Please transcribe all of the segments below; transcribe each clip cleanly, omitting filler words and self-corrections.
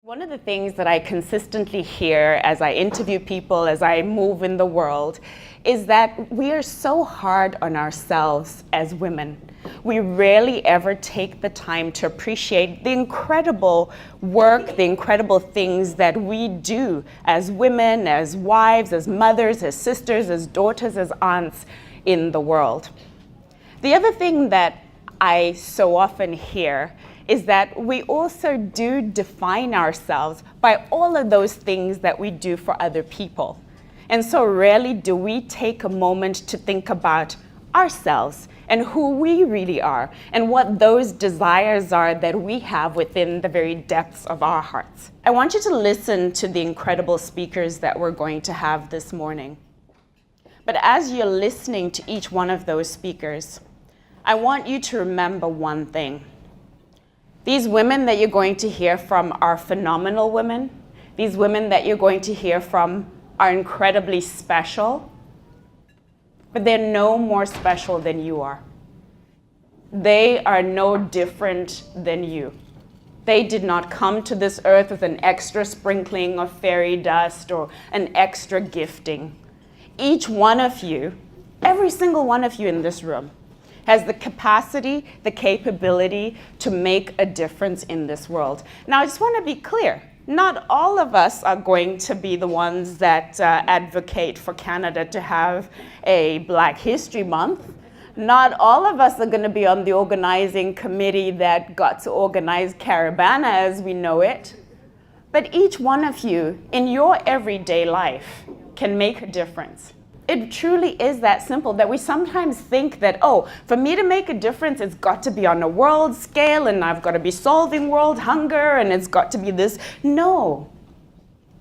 One of the things that I consistently hear as I interview people, as I move in the world, is that we are so hard on ourselves as women. We rarely ever take the time to appreciate the incredible work, the incredible things that we do as women, as wives, as mothers, as sisters, as daughters, as aunts in the world. The other thing that I so often hear is that we also do define ourselves by all of those things that we do for other people. And so rarely do we take a moment to think about ourselves and who we really are and what those desires are that we have within the very depths of our hearts. I want you to listen to the incredible speakers that we're going to have this morning. But as you're listening to each one of those speakers, I want you to remember one thing. These women that you're going to hear from are phenomenal women. These women that you're going to hear from are incredibly special, but they're no more special than you are. They are no different than you. They did not come to this earth with an extra sprinkling of fairy dust or an extra gifting. Each one of you, every single one of you in this room, has the capacity, the capability to make a difference in this world. Now, I just want to be clear. Not all of us are going to be the ones that advocate for Canada to have a Black History Month. Not all of us are going to be on the organizing committee that got to organize Caravana as we know it. But each one of you, in your everyday life, can make a difference. It truly is that simple that we sometimes think that, oh, for me to make a difference, it's got to be on a world scale and I've got to be solving world hunger and it's got to be this. No.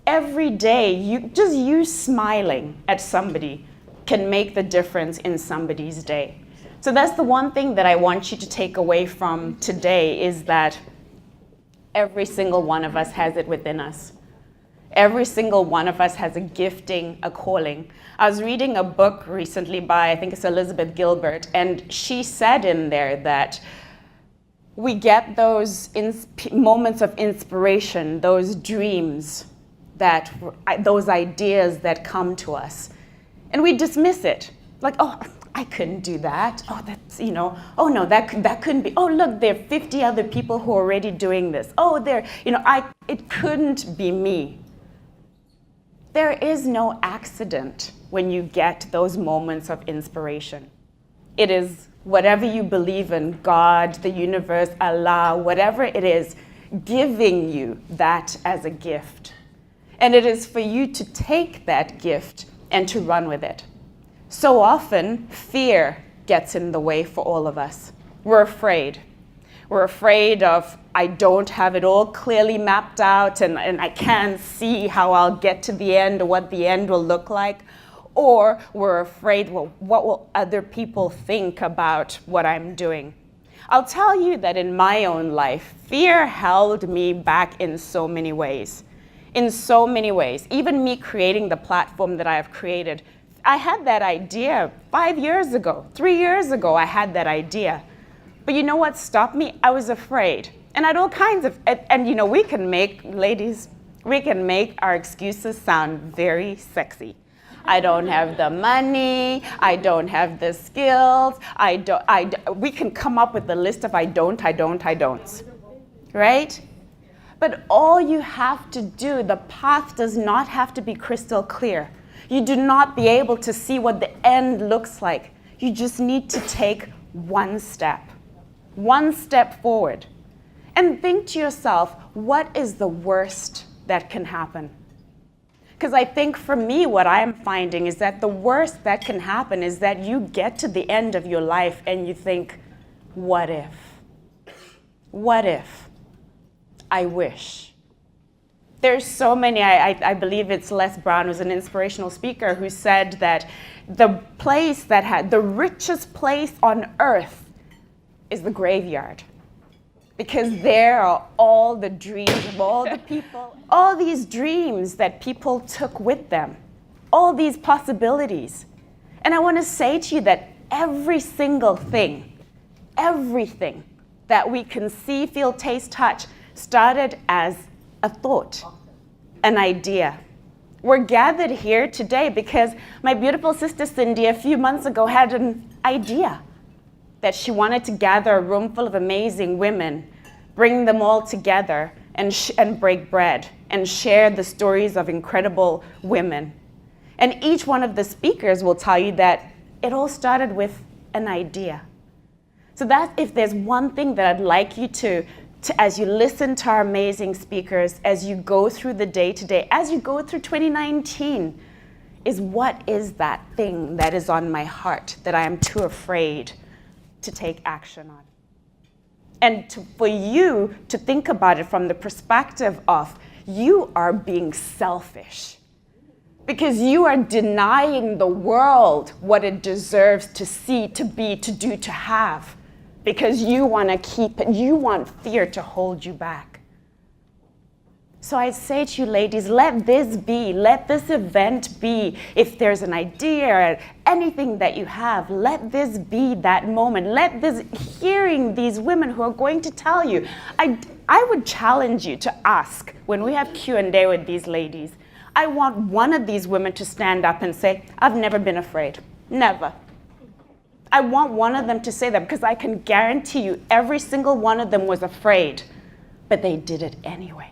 Every day, you smiling at somebody can make the difference in somebody's day. So that's the one thing that I want you to take away from today is that every single one of us has it within us. Every single one of us has a gifting, a calling. I was reading a book recently by, I think it's Elizabeth Gilbert, and she said in there that we get those moments of inspiration, those dreams, those ideas that come to us, and we dismiss it. Like, oh, I couldn't do that. Oh, that's, oh no, that couldn't be. Oh, look, there are 50 other people who are already doing this. Oh, it couldn't be me. There is no accident when you get those moments of inspiration. It is whatever you believe in, God, the universe, Allah, whatever it is, giving you that as a gift. And it is for you to take that gift and to run with it. So often, fear gets in the way for all of us. We're afraid. We're afraid of, I don't have it all clearly mapped out and I can't see how I'll get to the end or what the end will look like. Or we're afraid, well, what will other people think about what I'm doing? I'll tell you that in my own life, fear held me back in so many ways. In so many ways. Even me creating the platform that I have created. I had that idea 5 years ago, 3 years ago, I had that idea. But you know what stopped me? I was afraid. And I had all kinds of, we can make our excuses sound very sexy. I don't have the money, I don't have the skills, we can come up with a list of I don't, right? But all you have to do, the path does not have to be crystal clear. You do not be able to see what the end looks like. You just need to take one step forward. And think to yourself, what is the worst that can happen? Because I think for me, what I'm finding is that the worst that can happen is that you get to the end of your life and you think, what if? What if? I wish. There's so many, I believe it's Les Brown, who's an inspirational speaker, who said that the place that had the richest place on earth is the graveyard. Because there are all the dreams of all the people, all these dreams that people took with them, all these possibilities. And I want to say to you that every single thing, everything that we can see, feel, taste, touch, started as a thought, an idea. We're gathered here today because my beautiful sister Cindy a few months ago had an idea that she wanted to gather a room full of amazing women, bring them all together and break bread and share the stories of incredible women. And each one of the speakers will tell you that it all started with an idea. So that if there's one thing that I'd like you to as you listen to our amazing speakers, as you go through the day to day, as you go through 2019, is what is that thing that is on my heart that I am too afraid to take action on? And for you to think about it from the perspective of you are being selfish because you are denying the world what it deserves to see, to be, to do, to have. Because you want to keep it, you want fear to hold you back. So I say to you ladies, let this be, let this event be. If there's an idea or anything that you have, let this be that moment. Let this, hearing these women who are going to tell you, I would challenge you to ask, when we have Q&A with these ladies, I want one of these women to stand up and say, I've never been afraid, never. I want one of them to say that because I can guarantee you every single one of them was afraid, but they did it anyway.